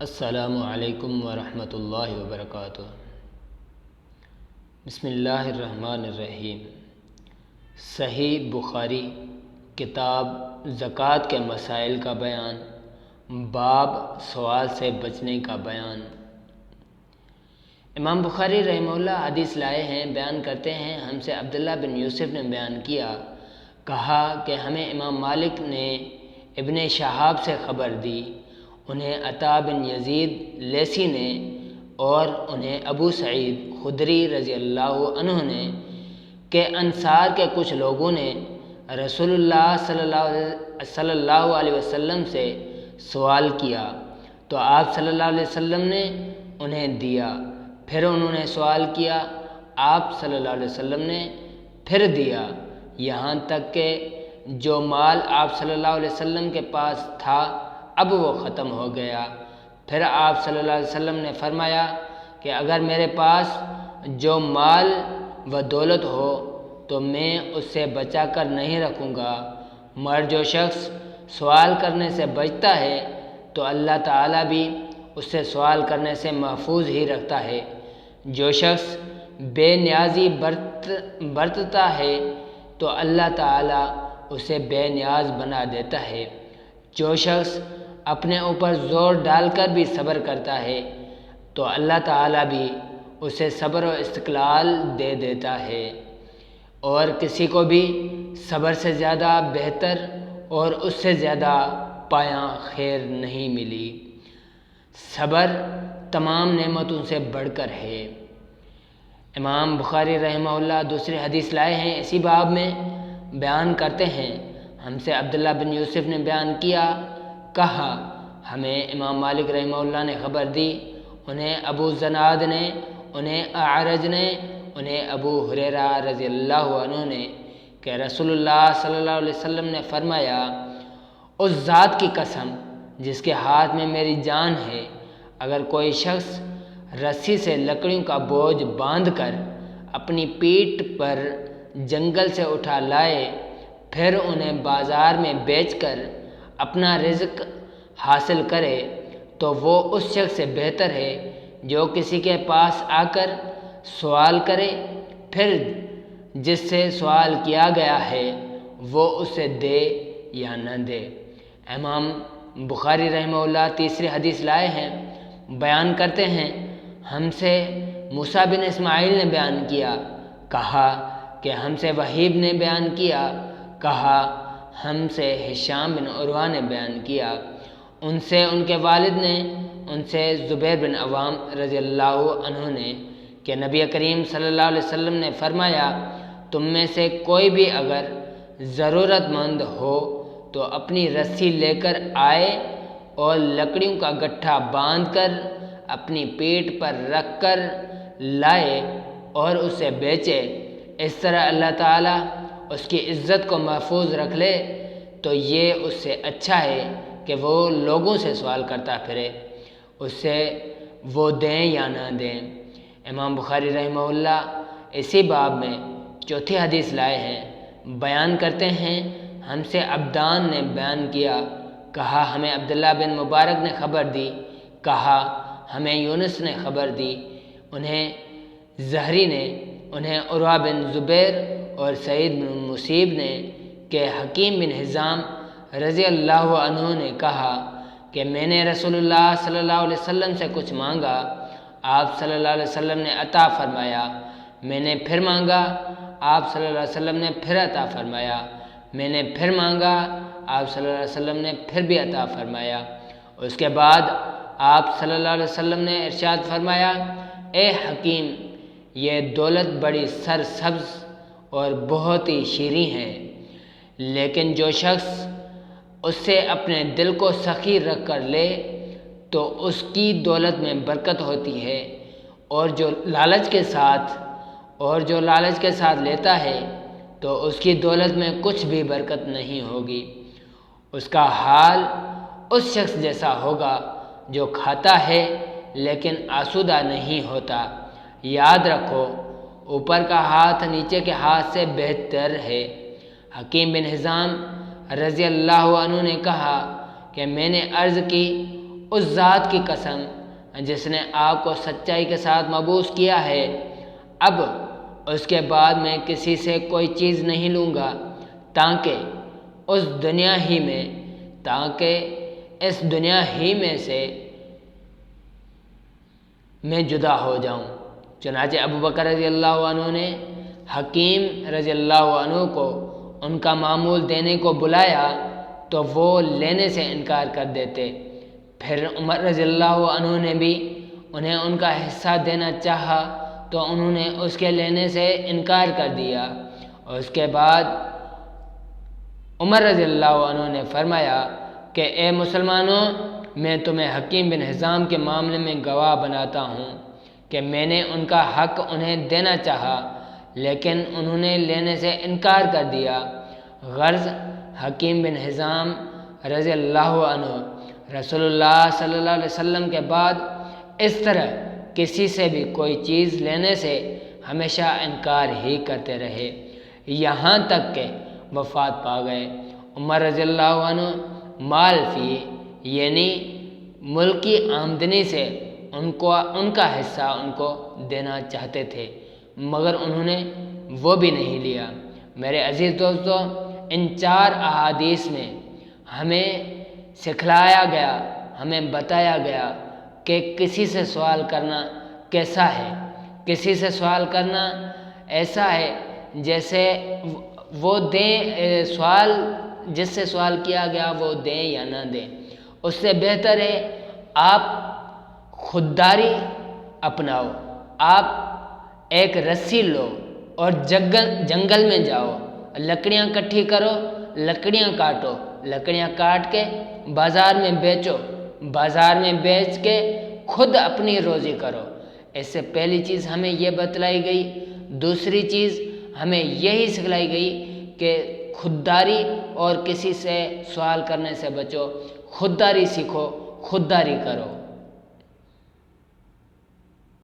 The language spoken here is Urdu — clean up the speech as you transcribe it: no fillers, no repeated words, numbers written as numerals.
السلام علیکم ورحمۃ اللہ وبرکاتہ۔ بسم اللہ الرحمن الرحیم۔ صحیح بخاری کتاب زکوٰۃ کے مسائل کا بیان، باب سوال سے بچنے کا بیان۔ امام بخاری رحمہ اللہ حدیث لائے ہیں، بیان کرتے ہیں، ہم سے عبداللہ بن یوسف نے بیان کیا، کہا کہ ہمیں امام مالک نے ابن شہاب سے خبر دی، انہیں عطا بن یزید لیثی نے اور انہیں ابو سعید خدری رضی اللہ عنہ نے کہ انصار کے کچھ لوگوں نے رسول اللہ صلی اللہ علیہ وسلم سے سوال کیا تو آپ صلی اللہ علیہ وسلم نے انہیں دیا، پھر انہوں نے سوال کیا، آپ صلی اللہ علیہ وسلم نے پھر دیا، یہاں تک کہ جو مال آپ صلی اللہ علیہ وسلم کے پاس تھا اب وہ ختم ہو گیا۔ پھر آپ صلی اللہ علیہ وسلم نے فرمایا کہ اگر میرے پاس جو مال و دولت ہو تو میں اس سے بچا کر نہیں رکھوں گا، مگر جو شخص سوال کرنے سے بچتا ہے تو اللہ تعالیٰ بھی اس سے سوال کرنے سے محفوظ ہی رکھتا ہے۔ جو شخص بے نیازی برتتا ہے تو اللہ تعالیٰ اسے بے نیاز بنا دیتا ہے۔ جو شخص اپنے اوپر زور ڈال کر بھی صبر کرتا ہے تو اللہ تعالیٰ بھی اسے صبر و استقلال دے دیتا ہے، اور کسی کو بھی صبر سے زیادہ بہتر اور اس سے زیادہ پایہ خیر نہیں ملی۔ صبر تمام نعمتوں سے بڑھ کر ہے۔ امام بخاری رحمہ اللہ دوسری حدیث لائے ہیں اسی باب میں، بیان کرتے ہیں، ہم سے عبداللہ بن یوسف نے بیان کیا، کہا ہمیں امام مالک رحمہ اللہ نے خبر دی، انہیں ابو زناد نے، انہیں اعرج نے، انہیں ابو ہریرہ رضی اللہ عنہ نے کہ رسول اللہ صلی اللہ علیہ وسلم نے فرمایا، اس ذات کی قسم جس کے ہاتھ میں میری جان ہے، اگر کوئی شخص رسی سے لکڑیوں کا بوجھ باندھ کر اپنی پیٹھ پر جنگل سے اٹھا لائے، پھر انہیں بازار میں بیچ کر اپنا رزق حاصل کرے تو وہ اس شخص سے بہتر ہے جو کسی کے پاس آ کر سوال کرے، پھر جس سے سوال کیا گیا ہے وہ اسے دے یا نہ دے۔ امام بخاری رحمہ اللہ تیسری حدیث لائے ہیں، بیان کرتے ہیں، ہم سے موسیٰ بن اسماعیل نے بیان کیا، کہا کہ ہم سے وہیب نے بیان کیا، کہا ہم سے ہشام بن عروہ نے بیان کیا، ان سے ان کے والد نے، ان سے زبیر بن عوام رضی اللہ عنہ نے کہ نبی کریم صلی اللہ علیہ وسلم نے فرمایا، تم میں سے کوئی بھی اگر ضرورت مند ہو تو اپنی رسی لے کر آئے اور لکڑیوں کا گٹھا باندھ کر اپنی پیٹھ پر رکھ کر لائے اور اسے بیچے، اس طرح اللہ تعالیٰ اس کی عزت کو محفوظ رکھ لے تو یہ اس سے اچھا ہے کہ وہ لوگوں سے سوال کرتا پھرے، اس سے وہ دیں یا نہ دیں۔ امام بخاری رحمہ اللہ اسی باب میں چوتھی حدیث لائے ہیں، بیان کرتے ہیں، ہم سے عبدان نے بیان کیا، کہا ہمیں عبداللہ بن مبارک نے خبر دی، کہا ہمیں یونس نے خبر دی، انہیں زہری نے، انہیں عروہ بن زبیر اور سعید بن مسیب نے کہ حکیم بن حزام رضی اللہ عنہ نے کہا کہ میں نے رسول اللہ صلی اللہ علیہ وسلم سے کچھ مانگا، آپ صلی اللہ علیہ وسلم نے عطا فرمایا، میں نے پھر مانگا، آپ صلی اللہ علیہ وسلم نے پھر عطا فرمایا، میں نے پھر مانگا، آپ صلی اللہ علیہ وسلم نے پھر بھی عطا فرمایا۔ اس کے بعد آپ صلی اللہ علیہ وسلم نے ارشاد فرمایا، اے حکیم، یہ دولت بڑی سرسبز اور بہت ہی شیریں ہے، لیکن جو شخص اس سے اپنے دل کو سخی رکھ کر لے تو اس کی دولت میں برکت ہوتی ہے، اور جو لالچ کے ساتھ لیتا ہے تو اس کی دولت میں کچھ بھی برکت نہیں ہوگی، اس کا حال اس شخص جیسا ہوگا جو کھاتا ہے لیکن آسودہ نہیں ہوتا۔ یاد رکھو، اوپر کا ہاتھ نیچے کے ہاتھ سے بہتر ہے۔ حکیم بن حزام رضی اللہ عنہ نے کہا کہ میں نے عرض کی، اس ذات کی قسم جس نے آپ کو سچائی کے ساتھ مبعوث کیا ہے، اب اس کے بعد میں کسی سے کوئی چیز نہیں لوں گا تاکہ اس دنیا ہی میں سے میں جدا ہو جاؤں۔ چنانچہ ابوبکر رضی اللہ عنہ نے حکیم رضی اللہ عنہ کو ان کا معمول دینے کو بلایا تو وہ لینے سے انکار کر دیتے۔ پھر عمر رضی اللہ عنہ نے بھی انہیں ان کا حصہ دینا چاہا تو انہوں نے اس کے لینے سے انکار کر دیا۔ اور اس کے بعد عمر رضی اللہ عنہ نے فرمایا کہ اے مسلمانوں، میں تمہیں حکیم بن حزام کے معاملے میں گواہ بناتا ہوں کہ میں نے ان کا حق انہیں دینا چاہا لیکن انہوں نے لینے سے انکار کر دیا۔ غرض حکیم بن حزام رضی اللہ عنہ رسول اللہ صلی اللہ علیہ وسلم کے بعد اس طرح کسی سے بھی کوئی چیز لینے سے ہمیشہ انکار ہی کرتے رہے یہاں تک کہ وفات پا گئے۔ عمر رضی اللہ عنہ مال فی یعنی ملکی آمدنی سے ان کا حصہ ان کو دینا چاہتے تھے مگر انہوں نے وہ بھی نہیں لیا۔ میرے عزیز دوستو، ان 4 احادیث میں ہمیں سکھلایا گیا، ہمیں بتایا گیا کہ کسی سے سوال کرنا کیسا ہے۔ کسی سے سوال کرنا ایسا ہے جیسے وہ دیں، جس سے سوال کیا گیا وہ دیں یا نہ دیں۔ اس سے بہتر ہے آپ خودداری اپناؤ، آپ ایک رسی لو اور جنگل میں جاؤ، لکڑیاں کٹھی کرو، لکڑیاں کاٹو، لکڑیاں کاٹ کے بازار میں بیچو، بازار میں بیچ کے خود اپنی روزی کرو۔ اس سے پہلی چیز ہمیں یہ بتلائی گئی۔ دوسری چیز ہمیں یہی سکھلائی گئی کہ خودداری اور کسی سے سوال کرنے سے بچو، خودداری سیکھو، خودداری کرو۔